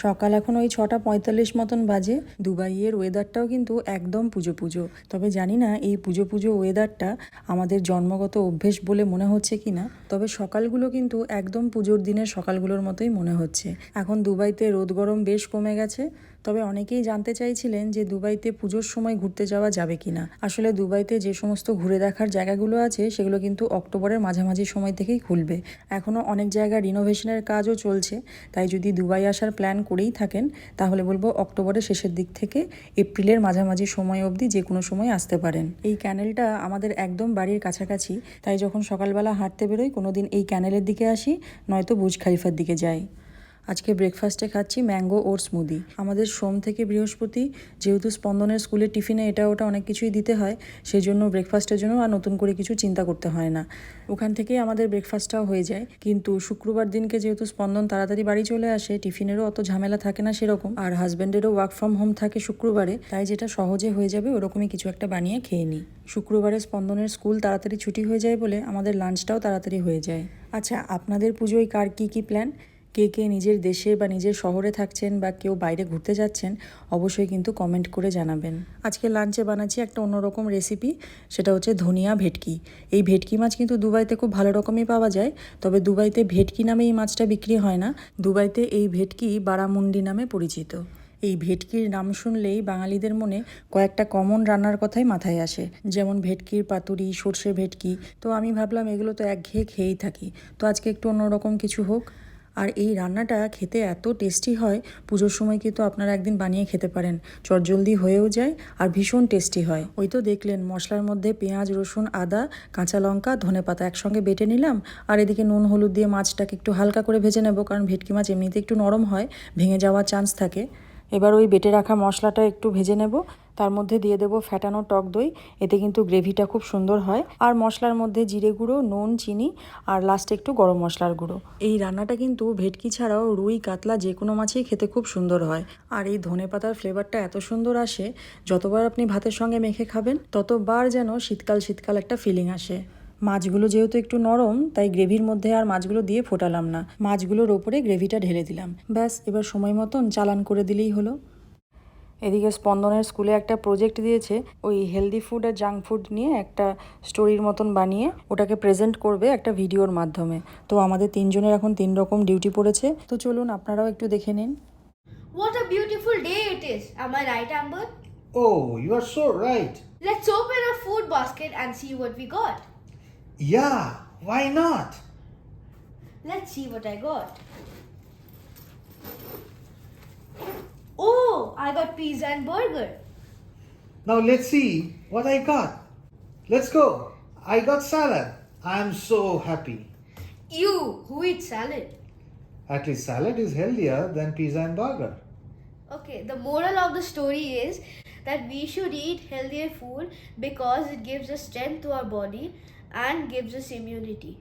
সকাল এখন ওই 6:45 মতন বাজে। দুবাইয়ের ওয়েদারটাও কিন্তু একদম পুজো পুজো। তবে জানি না এই পুজো পুজো ওয়েদারটা আমাদের জন্মগত অভ্যেস বলে মনে হচ্ছে কি না, তবে সকালগুলো কিন্তু একদম পুজোর দিনের সকালগুলোর মতোই মনে হচ্ছে। এখন দুবাইতে রোদ গরম বেশ কমে গেছে। তবে অনেকেই জানতে চাইছিলেন যে দুবাইতে পুজোর সময় ঘুরতে যাওয়া যাবে কিনা। আসলে দুবাইতে যে সমস্ত ঘুরে দেখার জায়গাগুলো আছে সেগুলো কিন্তু অক্টোবরের মাঝামাঝি সময় থেকেই খুলবে। এখনও অনেক জায়গা রিনোভেশনের কাজও চলছে, তাই যদি দুবাই আসার প্ল্যান করেই থাকেন তাহলে বলবো অক্টোবরের শেষের দিক থেকে এপ্রিলের মাঝামাঝি সময় অবধি যে কোনো সময় আসতে পারেন। এই ক্যানেলটা আমাদের একদম বাড়ির কাছাকাছি, তাই যখন সকালবেলা হাঁটতে বেরোই কোনো দিন এই ক্যানেলের দিকে আসি, নয়তো বুর্জ খালিফার দিকে যাই। আজকে ব্রেকফাস্টে খাচ্ছি ম্যাঙ্গো ওটস স্মুদি। আমাদের সোম থেকে বৃহস্পতি যেহেতু স্পন্দনের স্কুলের টিফিনে এটা ওটা অনেক কিছুই দিতে হয়, সেই জন্য ব্রেকফাস্টের জন্য আর নতুন করে কিছু চিন্তা করতে হয় না, ওখান থেকেই আমাদের ব্রেকফাস্টটাও হয়ে যায়। কিন্তু শুক্রবার দিনকে যেহেতু স্পন্দন তাড়াতাড়ি বাড়ি চলে আসে, টিফিনেরও অত ঝামেলা থাকে না সেরকম, আর হাজব্যান্ডেরও ওয়ার্ক ফ্রম হোম থাকে শুক্রবারে, তাই যেটা সহজে হয়ে যাবে ওরকমই কিছু একটা বানিয়ে খেয়ে নিই। শুক্রবারে স্পন্দনের স্কুল তাড়াতাড়ি ছুটি হয়ে যায় বলে আমাদের লাঞ্চটাও তাড়াতাড়ি হয়ে যায়। আচ্ছা, আপনাদের পুজোয় কার কী কী প্ল্যান? কে কে নিজের দেশে বা নিজের শহরে থাকছেন বা কেউ বাইরে ঘুরতে যাচ্ছেন, অবশ্যই কিন্তু কমেন্ট করে জানাবেন। আজকে লাঞ্চে বানাচ্ছি একটা অন্যরকম রেসিপি, সেটা হচ্ছে ধনিয়া ভেটকি। এই ভেটকি মাছ কিন্তু দুবাইতে খুব ভালো রকমই পাওয়া যায়, তবে দুবাইতে ভেটকি নামে এই মাছটা বিক্রি হয় না। দুবাইতে এই ভেটকি বারামুন্ডি নামে পরিচিত। এই ভেটকির নাম শুনলেই বাঙালিদের মনে কয়েকটা কমন রান্নার কথাই মাথায় আসে, যেমন ভেটকির পাতুরি, সর্ষে ভেটকি। তো আমি ভাবলাম এগুলো তো একঘেয়ে খেয়েই থাকি, তো আজকে একটু অন্যরকম কিছু হোক। আর এই রান্নাটা খেতে এত টেস্টি হয়, পুজোর সময় কিন্তু আপনারা একদিন বানিয়ে খেতে পারেন। চটজলদি হয়েও যায় আর ভীষণ টেস্টি হয়। ওই তো দেখলেন মশলার মধ্যে পেঁয়াজ, রসুন, আদা, কাঁচা লঙ্কা, ধনেপাতা একসঙ্গে বেটে নিলাম, আর এদিকে নুন হলুদ দিয়ে মাছটাকে একটু হালকা করে ভেজে নেব, কারণ ভেটকি মাছ এমনিতে একটু নরম হয়, ভেঙে যাওয়ার চান্স থাকে। এবার ওই বেটে রাখা মশলাটা একটু ভেজে নেব, তার মধ্যে দিয়ে দেবো ফ্যাটানো টক দই, এতে কিন্তু গ্রেভিটা খুব সুন্দর হয়। আর মশলার মধ্যে জিরে গুঁড়ো, নুন, চিনি, আর লাস্টে একটু গরম মশলার গুঁড়ো। এই রান্নাটা কিন্তু ভেটকি ছাড়াও রুই, কাতলা যে কোনো মাছেই খেতে খুব সুন্দর হয়। আর এই ধনেপাতার ফ্লেভারটা এত সুন্দর আসে, যতবার আপনি ভাতের সঙ্গে মেখে খাবেন ততবার যেন শীতকাল শীতকাল একটা ফিলিং আসে। মাছগুলো যেহেতু একটু নরম, তাই গ্রেভির মধ্যে আর মাছগুলো দিয়ে ফোটালাম না, মাছগুলোর ওপরে গ্রেভিটা ঢেলে দিলাম, ব্যাস এবার সময় মতন চালান করে দিলেই হলো। এদিকে স্পন্দনের স্কুলে একটা প্রজেক্ট দিয়েছে, ওই হেলদি ফুড আর জাঙ্ক ফুড নিয়ে একটা স্টোরির মতন বানিয়ে ওটাকে প্রেজেন্ট করবে একটা ভিডিওর মাধ্যমে। তো আমাদের তিনজনের এখন 3 রকম ডিউটি পড়েছে, তো চলুন আপনারাও একটু দেখে নিন। What a beautiful day it is. Am I right, Amber? Oh, you are so right. Let's open a food basket and see what we got. Yeah, why not? Let's see what I got. Oh, I got pizza and burger. Now let's see what I got. Let's go. I got salad. I am so happy. You, who eats salad? At least salad is healthier than pizza and burger. Okay, the moral of the story is that we should eat healthier food because it gives us strength to our body and gives us immunity.